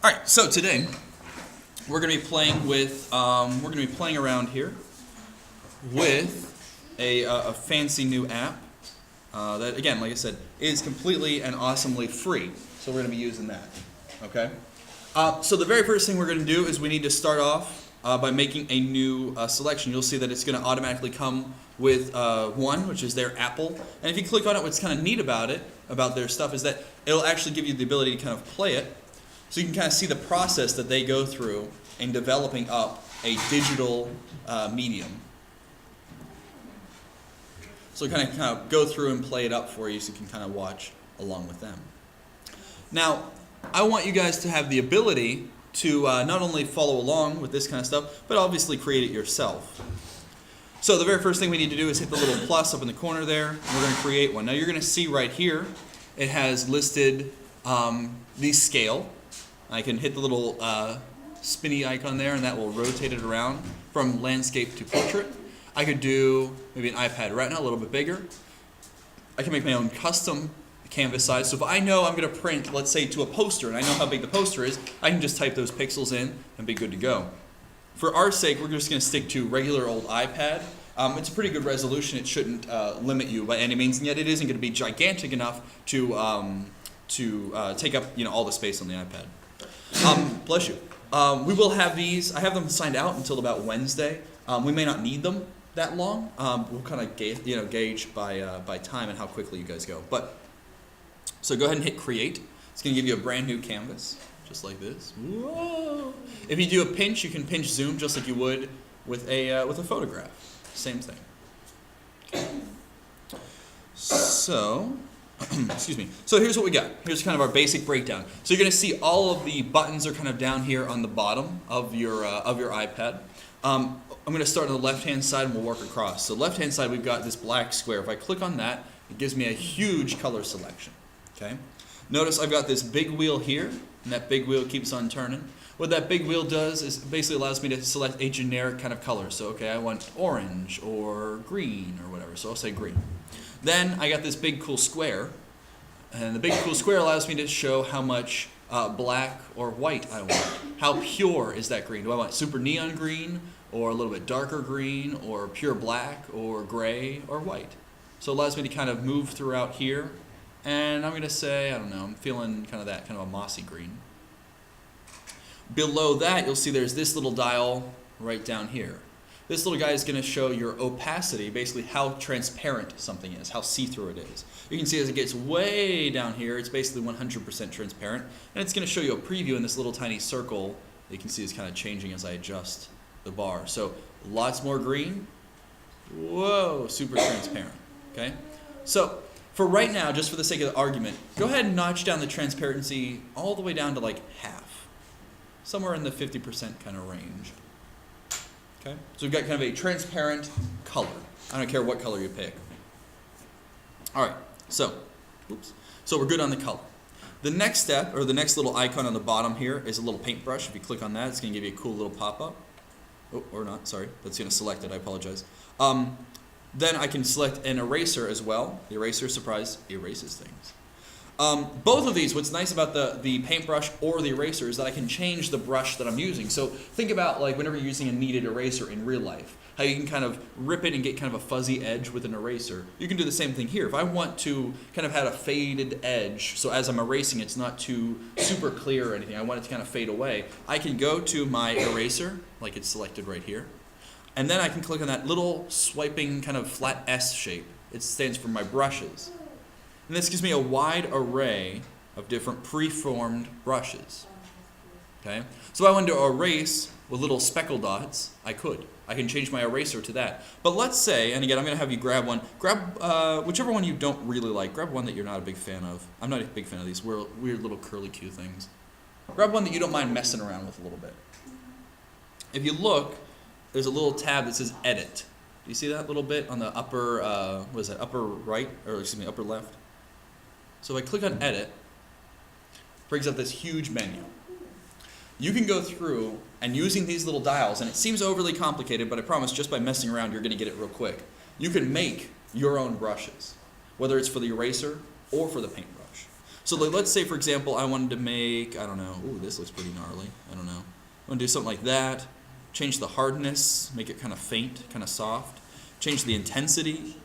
All right, so today we're going to be playing with around here with a fancy new app that, again, like I said, is completely and awesomely free. So we're going to be using that. Okay. So the very first thing we're going to do is we need to start off by making a new selection. You'll see that it's going to automatically come with one, which is their Apple. And if you click on it, what's kind of neat about it, about their stuff, is that it'll actually give you the ability to kind of play it. So you can kind of see the process that they go through in developing up a digital medium. So kind of go through and play it up for you so you can kind of watch along with them. Now, I want you guys to have the ability to not only follow along with this kind of stuff, but obviously create it yourself. So the very first thing we need to do is hit the little plus up in the corner there, and we're going to create one. Now you're going to see right here, it has listed the scale. I can hit the little spinny icon there, and that will rotate it around from landscape to portrait. I could do maybe an iPad Retina, a little bit bigger. I can make my own custom canvas size. So if I know I'm going to print, let's say, to a poster, and I know how big the poster is, I can just type those pixels in and be good to go. For our sake, we're just going to stick to regular old iPad. It's a pretty good resolution. It shouldn't limit you by any means, and yet it isn't going to be gigantic enough to take up all the space on the iPad. Bless you. We will have these. I have them signed out until about Wednesday. We may not need them that long. We'll kind of gauge by time and how quickly you guys go. So go ahead and hit create. It's going to give you a brand new canvas, just like this. Whoa! If you do a pinch, you can pinch zoom just like you would with a photograph. Same thing. Okay. So. Excuse me. So here's what we got. Here's kind of our basic breakdown. So you're going to see all of the buttons are kind of down here on the bottom of your iPad. I'm going to start on the left-hand side and we'll work across. So left-hand side, we've got this black square. If I click on that, it gives me a huge color selection. Okay. Notice I've got this big wheel here, and that big wheel keeps on turning. What that big wheel does is basically allows me to select a generic kind of color. So okay, I want orange or green or whatever. So I'll say green. Then I got this big cool square, and the big cool square allows me to show how much black or white I want. How pure is that green? Do I want super neon green, or a little bit darker green, or pure black, or gray, or white? So it allows me to kind of move throughout here, and I'm going to say, I don't know, I'm feeling kind of a mossy green. Below that, you'll see there's this little dial right down here. This little guy is going to show your opacity, basically how transparent something is, how see-through it is. You can see as it gets way down here, it's basically 100% transparent. And it's going to show you a preview in this little tiny circle that you can see is kind of changing as I adjust the bar. So lots more green. Whoa, super transparent. Okay? So for right now, just for the sake of the argument, go ahead and notch down the transparency all the way down to like half. Somewhere in the 50% kind of range. Okay. So we've got kind of a transparent color. I don't care what color you pick. All right, so we're good on the color. The next step, or the next little icon on the bottom here, is a little paintbrush. If you click on that, it's going to give you a cool little pop-up. Oh, or not, sorry. That's going to select it, I apologize. Then I can select an eraser as well. The eraser, surprise, erases things. Both of these, what's nice about the paintbrush or the eraser is that I can change the brush that I'm using. So think about like whenever you're using a kneaded eraser in real life, how you can kind of rip it and get kind of a fuzzy edge with an eraser. You can do the same thing here. If I want to kind of have a faded edge, so as I'm erasing it's not too super clear or anything, I want it to kind of fade away, I can go to my eraser, like it's selected right here, and then I can click on that little swiping kind of flat S shape. It stands for my brushes. And this gives me a wide array of different preformed brushes. Okay? So if I wanted to erase with little speckle dots, I could. I can change my eraser to that. But let's say, and again, I'm going to have you grab one. Grab whichever one you don't really like. Grab one that you're not a big fan of. I'm not a big fan of these weird little curly Q things. Grab one that you don't mind messing around with a little bit. If you look, there's a little tab that says Edit. Do you see that little bit on the upper, upper right, or excuse me, upper left? So if I click on Edit, it brings up this huge menu. You can go through and using these little dials, and it seems overly complicated, but I promise just by messing around you're going to get it real quick. You can make your own brushes, whether it's for the eraser or for the paintbrush. So like, let's say, for example, I wanted to make, I don't know, ooh, this looks pretty gnarly. I don't know. I want to do something like that. Change the hardness, make it kind of faint, kind of soft. Change the intensity,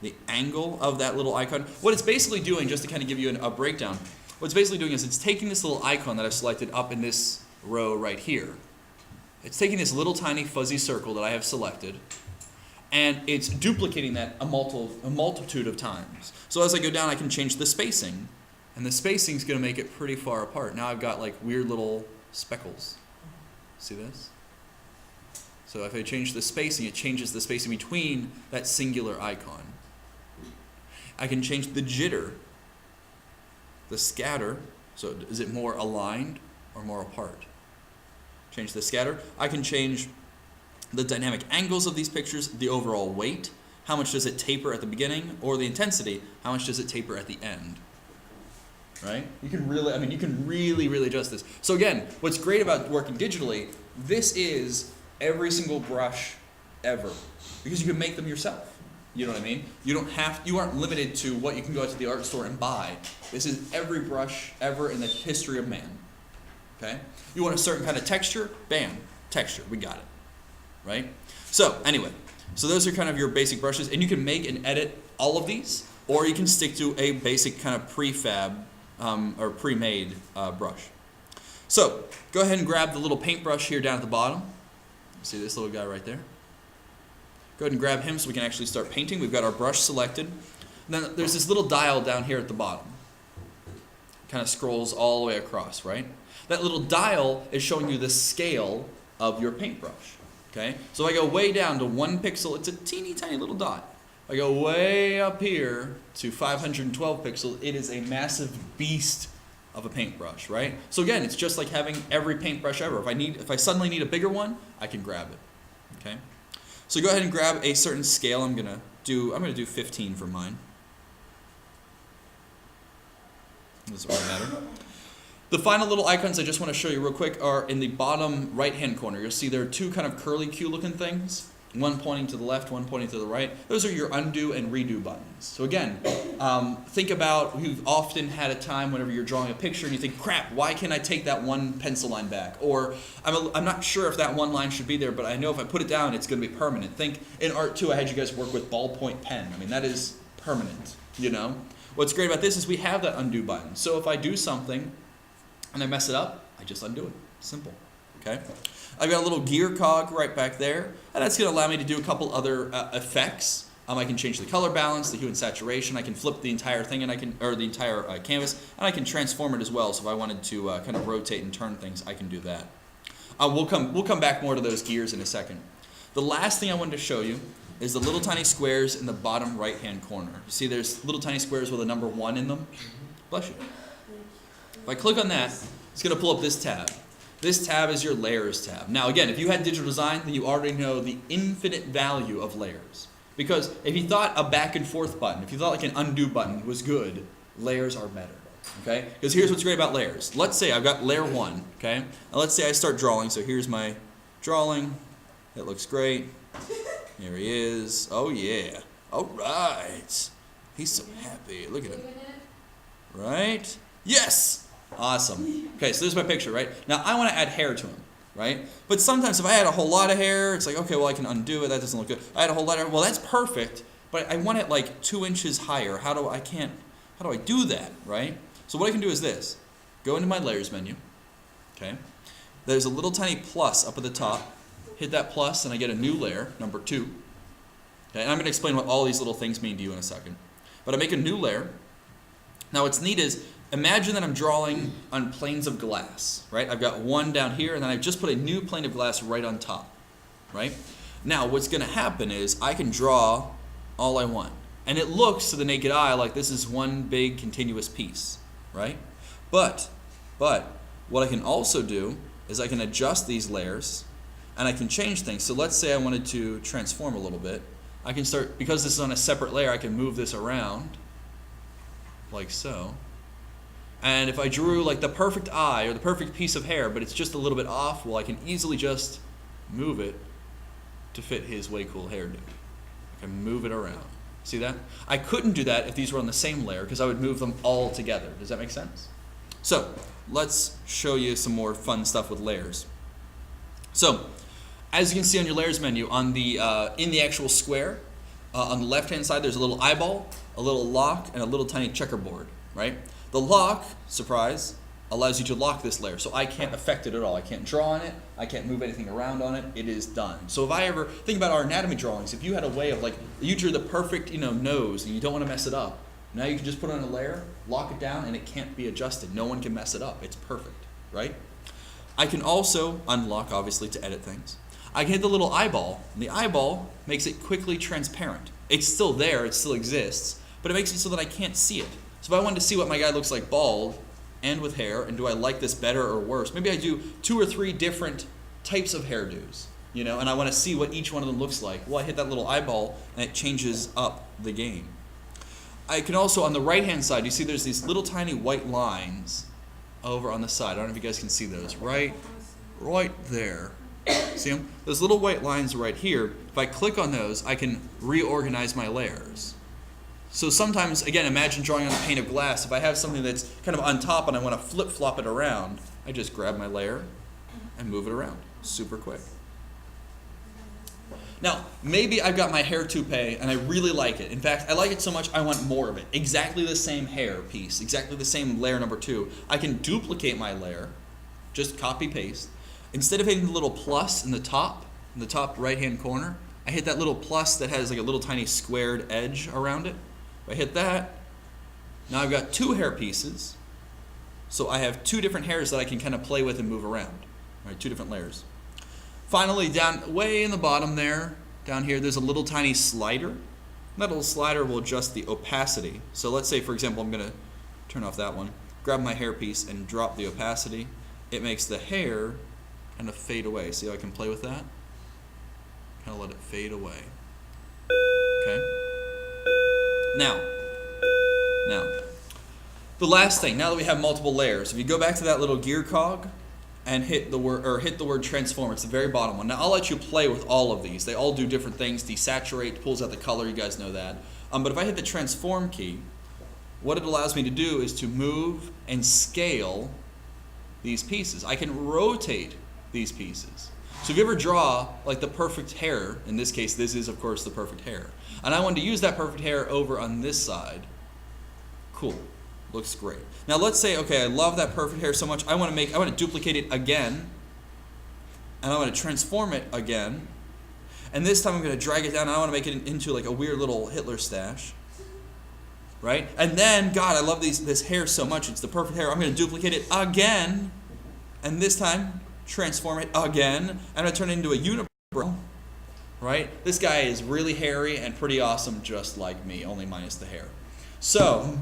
the angle of that little icon. What it's basically doing, just to kind of give you a breakdown, what it's basically doing is it's taking this little icon that I've selected up in this row right here. It's taking this little tiny fuzzy circle that I have selected, and it's duplicating that a multitude of times. So as I go down, I can change the spacing, and the spacing is going to make it pretty far apart. Now I've got like weird little speckles. See this? So if I change the spacing, it changes the spacing between that singular icon. I can change the jitter, the scatter. So is it more aligned or more apart? Change the scatter. I can change the dynamic angles of these pictures, the overall weight, how much does it taper at the beginning, or the intensity, how much does it taper at the end. Right? You can really adjust this. So again, what's great about working digitally, this is every single brush ever, because you can make them yourself. You know what I mean? You aren't limited to what you can go out to the art store and buy. This is every brush ever in the history of man. Okay? You want a certain kind of texture? Bam, texture, we got it. Right? So anyway, so those are kind of your basic brushes, and you can make and edit all of these, or you can stick to a basic kind of prefab or pre-made brush. So go ahead and grab the little paintbrush here down at the bottom. See this little guy right there? Go ahead and grab him so we can actually start painting. We've got our brush selected. And then there's this little dial down here at the bottom. Kind of scrolls all the way across, right? That little dial is showing you the scale of your paintbrush. Okay? So if I go way down to 1 pixel, it's a teeny tiny little dot. If I go way up here to 512 pixels, it is a massive beast of a paintbrush, right? So again, it's just like having every paintbrush ever. If I suddenly need a bigger one, I can grab it. Okay? So go ahead and grab a certain scale. I'm gonna do 15 for mine. Doesn't really matter. The final little icons I just want to show you real quick are in the bottom right-hand corner. You'll see there are 2 kind of curly Q looking things. One pointing to the left, one pointing to the right. Those are your undo and redo buttons. So again, think about, you've often had a time whenever you're drawing a picture and you think, crap, why can't I take that one pencil line back? Or I'm not sure if that one line should be there, but I know if I put it down, it's going to be permanent. Think in art too, I had you guys work with ballpoint pen. I mean, that is permanent, you know? What's great about this is we have that undo button. So if I do something and I mess it up, I just undo it. Simple, okay? I've got a little gear cog right back there, and that's going to allow me to do a couple other effects. I can change the color balance, the hue and saturation. I can flip the entire thing, or the entire canvas, and I can transform it as well. So if I wanted to kind of rotate and turn things, I can do that. We'll come back more to those gears in a second. The last thing I wanted to show you is the little tiny squares in the bottom right-hand corner. You see, there's little tiny squares with a number 1 in them. Bless you. If I click on that, it's going to pull up this tab. This tab is your layers tab. Now again, if you had digital design, then you already know the infinite value of layers. Because if you thought a back and forth button, if you thought like an undo button was good, layers are better. Okay? Because here's what's great about layers. Let's say I've got layer 1, okay? And let's say I start drawing, so here's my drawing. It looks great. Here he is. Oh yeah. Alright. He's so happy. Look at him. Right? Yes! Awesome. Okay, so this is my picture, right? Now I want to add hair to him, right? But sometimes if I had a whole lot of hair, it's like, okay, well I can undo it. That doesn't look good. I had a whole lot of hair. Well, that's perfect, but I want it like 2 inches higher. How do I do that, right? So what I can do is this. Go into my layers menu, okay? There's a little tiny plus up at the top. Hit that plus and I get a new layer, number 2. Okay, and I'm going to explain what all these little things mean to you in a second. But I make a new layer. Now what's neat is, imagine that I'm drawing on planes of glass, right? I've got one down here, and then I've just put a new plane of glass right on top, right? Now, what's going to happen is I can draw all I want. And it looks to the naked eye like this is one big continuous piece, right? But what I can also do is I can adjust these layers, and I can change things. So let's say I wanted to transform a little bit. I can start, because this is on a separate layer, I can move this around, like so. And if I drew like the perfect eye or the perfect piece of hair, but it's just a little bit off, well, I can easily just move it to fit his way cool hairdo. I can move it around. See that? I couldn't do that if these were on the same layer because I would move them all together. Does that make sense? So let's show you some more fun stuff with layers. So as you can see on your layers menu, on the in the actual square, on the left-hand side, there's a little eyeball, a little lock, and a little tiny checkerboard, right? The lock, surprise, allows you to lock this layer, so I can't affect it at all. I can't draw on it. I can't move anything around on it. It is done. So if I ever think about our anatomy drawings, if you had a way of like, you drew the perfect, nose, and you don't want to mess it up, now you can just put on a layer, lock it down, and it can't be adjusted. No one can mess it up. It's perfect, right? I can also unlock, obviously, to edit things. I can hit the little eyeball, and the eyeball makes it quickly transparent. It's still there, it still exists, but it makes it so that I can't see it. So if I wanted to see what my guy looks like bald and with hair, and do I like this better or worse, maybe I do 2 or 3 different types of hairdos, and I want to see what each one of them looks like. Well, I hit that little eyeball, and it changes up the game. I can also, on the right-hand side, you see there's these little tiny white lines over on the side. I don't know if you guys can see those. Right there. See them? Those little white lines right here, if I click on those, I can reorganize my layers. So sometimes, again, imagine drawing on a pane of glass. If I have something that's kind of on top and I want to flip-flop it around, I just grab my layer and move it around super quick. Now, maybe I've got my hair toupee and I really like it. In fact, I like it so much I want more of it. Exactly the same hair piece, exactly the same layer number 2. I can duplicate my layer, just copy-paste. Instead of hitting the little plus in the top right-hand corner, I hit that little plus that has like a little tiny squared edge around it. If I hit that, now I've got 2 hair pieces. So I have 2 different hairs that I can kind of play with and move around. Right, 2 different layers. Finally, down way in the bottom there, down here, there's a little tiny slider. That little slider will adjust the opacity. So let's say, for example, I'm going to turn off that one, grab my hair piece and drop the opacity. It makes the hair kind of fade away. See how I can play with that? Kind of let it fade away. Okay? Now, the last thing, now that we have multiple layers, if you go back to that little gear cog and hit the word transform, it's the very bottom one. Now I'll let you play with all of these. They all do different things. Desaturate pulls out the color, you guys know that. But if I hit the transform key, what it allows me to do is to move and scale these pieces. I can rotate these pieces. So if you ever draw like the perfect hair, in this case this is of course the perfect hair, and I wanted to use that perfect hair over on this side, cool, looks great. Now let's say, okay, I love that perfect hair so much, I want to duplicate it again, and I want to transform it again, and this time I'm going to drag it down, and I want to make it into like a weird little Hitler stash, right? And then, God, I love this hair so much, it's the perfect hair, I'm going to duplicate it again, and this time transform it again, and I'm going to turn it into a unibrow, right? This guy is really hairy and pretty awesome, just like me, only minus the hair. So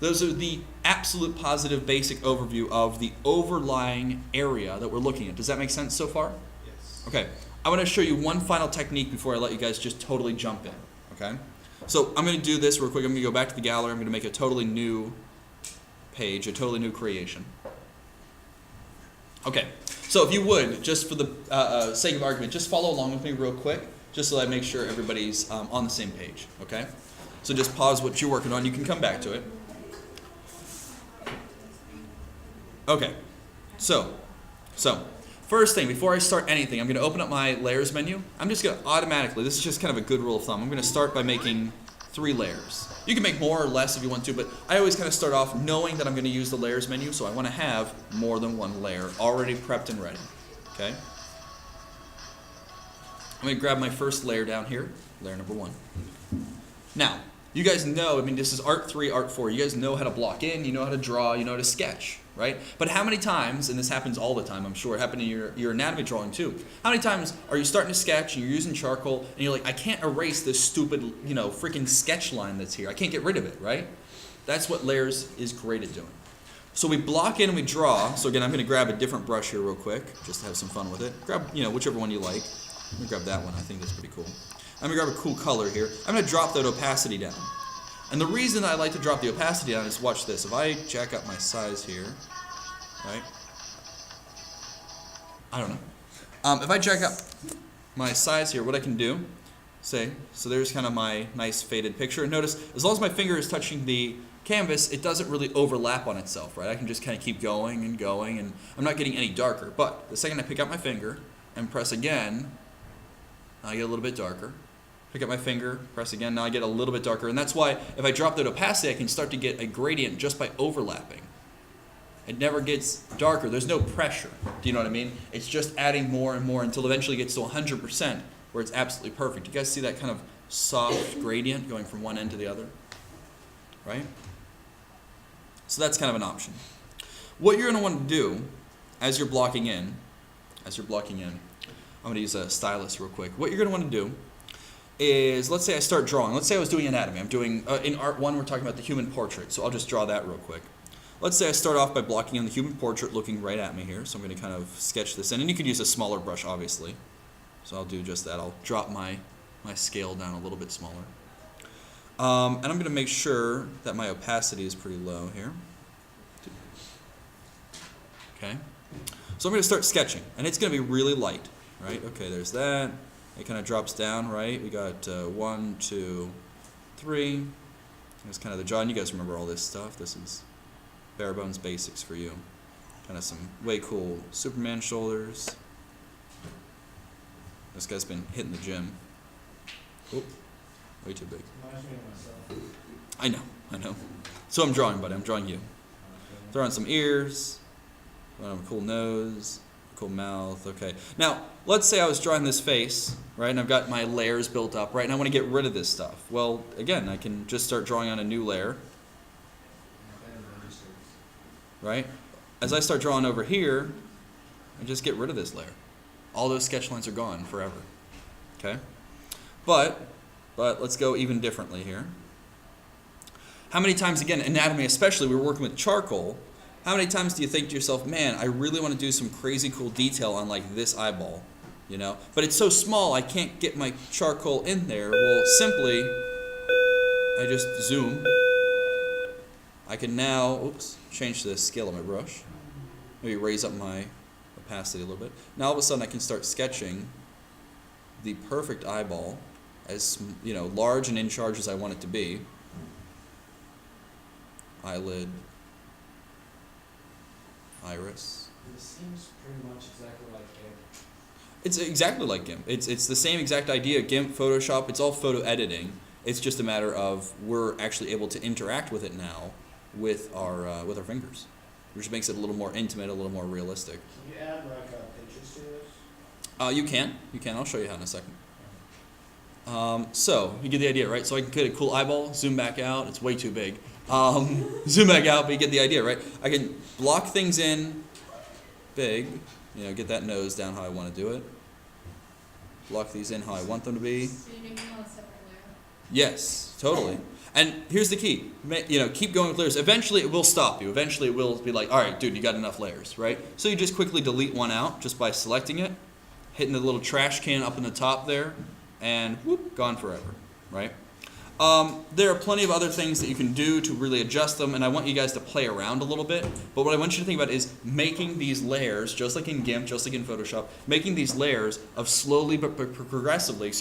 those are the absolute positive basic overview of the overlying area that we're looking at. Does that make sense so far? Yes. Okay. I want to show you one final technique before I let you guys just totally jump in. Okay? So I'm going to do this real quick. I'm going to go back to the gallery. I'm going to make a totally new page, a totally new creation. Okay. So if you would, just for the sake of argument, just follow along with me real quick, just so that I make sure everybody's on the same page. Okay? So just pause what you're working on. You can come back to it. Okay, so first thing, before I start anything, I'm going to open up my layers menu. I'm just going to automatically, this is just kind of a good rule of thumb, I'm going to start by making 3 layers. You can make more or less if you want to, but I always kind of start off knowing that I'm going to use the layers menu, so I want to have more than one layer already prepped and ready. Okay? I'm going to grab my first layer down here, layer number 1. Now, you guys know, I mean, this is Art 3, Art 4. You guys know how to block in, you know how to draw, you know how to sketch, right? But how many times, and this happens all the time, I'm sure, it happened in your anatomy drawing too, how many times are you starting to sketch and you're using charcoal and you're like, I can't erase this stupid, freaking sketch line that's here. I can't get rid of it, right? That's what layers is great at doing. So we block in and we draw. So again, I'm going to grab a different brush here real quick, just to have some fun with it. Grab, whichever one you like. Let me grab that one. I think that's pretty cool. I'm going to grab a cool color here. I'm going to drop that opacity down. And the reason I like to drop the opacity down is, watch this. If I jack up my size here, right? I don't know. If I jack up my size here, what I can do See? So there's kind of my nice faded picture. And notice, as long as my finger is touching the canvas, it doesn't really overlap on itself, right? I can just kind of keep going, and I'm not getting any darker. But the second I pick up my finger and press again, I get a little bit darker. Pick up my finger, press again, now I get a little bit darker. And that's why if I drop that opacity, I can start to get a gradient just by overlapping. It never gets darker. There's no pressure. Do you know what I mean? It's just adding more and more until eventually it gets to 100%, where it's absolutely perfect. You guys see that kind of soft gradient going from one end to the other? Right? So that's kind of an option. What you're going to want to do as you're blocking in, I'm going to use a stylus real quick. What you're going to want to do is, let's say I start drawing. Let's say I was doing anatomy. I'm doing, in Art 1, we're talking about the human portrait. So I'll just draw that real quick. Let's say I start off by blocking in the human portrait looking right at me here. So I'm going to kind of sketch this in. And you could use a smaller brush, obviously. So I'll do just that. I'll drop my scale down a little bit smaller. And I'm going to make sure that my opacity is pretty low here. Okay. So I'm going to start sketching. And it's going to be really light, right? Okay, there's that. It kind of drops down, right? We got 1, 2, 3. That's kind of the jaw. And you guys remember all this stuff. This is bare bones basics for you. Kind of some way cool Superman shoulders. This guy's been hitting the gym. Oop, way too big. I know. So I'm drawing, buddy. I'm drawing you. Throw on some ears. Throw on a cool nose. Cool mouth. Okay. Now, let's say I was drawing this face, right? And I've got my layers built up, right? And I want to get rid of this stuff. Well, again, I can just start drawing on a new layer. Right? As I start drawing over here, I just get rid of this layer. All those sketch lines are gone forever. Okay? But let's go even differently here. How many times, again, anatomy especially, we're working with charcoal. How many times do you think to yourself, man, I really want to do some crazy cool detail on like this eyeball, you know? But it's so small, I can't get my charcoal in there. Well, simply, I just zoom. I can now, change the scale of my brush. Maybe raise up my opacity a little bit. Now all of a sudden I can start sketching the perfect eyeball as, you know, large and in charge as I want it to be. Eyelid. Iris. It seems pretty much exactly like GIMP. It's exactly like GIMP. It's the same exact idea. GIMP, Photoshop, it's all photo editing. It's just a matter of we're actually able to interact with it now with our fingers, which makes it a little more intimate, a little more realistic. Can you add like pictures to this? You can. I'll show you how in a second. So you get the idea, right? So I can get a cool eyeball, zoom back out. It's way too big. Zoom back out, but you get the idea, right? I can block things in big, you know, get that nose down how I want to do it. Block these in how I want them to be. So you make them on a separate layer? Yes, totally. And here's the key. You know, keep going with layers. Eventually it will stop you. Eventually it will be like, all right, dude, you got enough layers, right? So you just quickly delete one out just by selecting it, hitting the little trash can up in the top there, and whoop, gone forever, right? There are plenty of other things that you can do to really adjust them, and I want you guys to play around a little bit. But what I want you to think about is making these layers, just like in GIMP, just like in Photoshop, making these layers of slowly but progressively,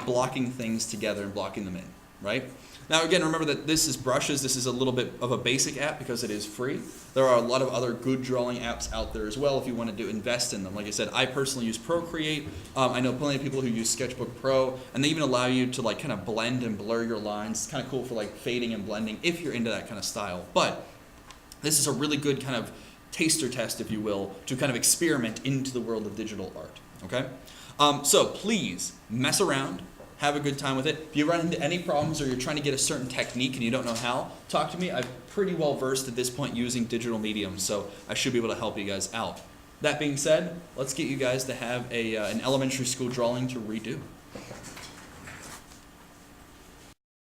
blocking things together and blocking them in, right? Now again, remember that this is brushes. This is a little bit of a basic app because it is free. There are a lot of other good drawing apps out there as well if you wanted to invest in them. Like I said, I personally use Procreate. I know plenty of people who use Sketchbook Pro, and they even allow you to like kind of blend and blur your lines. It's kind of cool for like fading and blending if you're into that kind of style. But this is a really good kind of taster test, if you will, to kind of experiment into the world of digital art. Okay? So please mess around. Have a good time with it. If you run into any problems or you're trying to get a certain technique and you don't know how, talk to me. I'm pretty well versed at this point using digital mediums, so I should be able to help you guys out. That being said, let's get you guys to have an elementary school drawing to redo.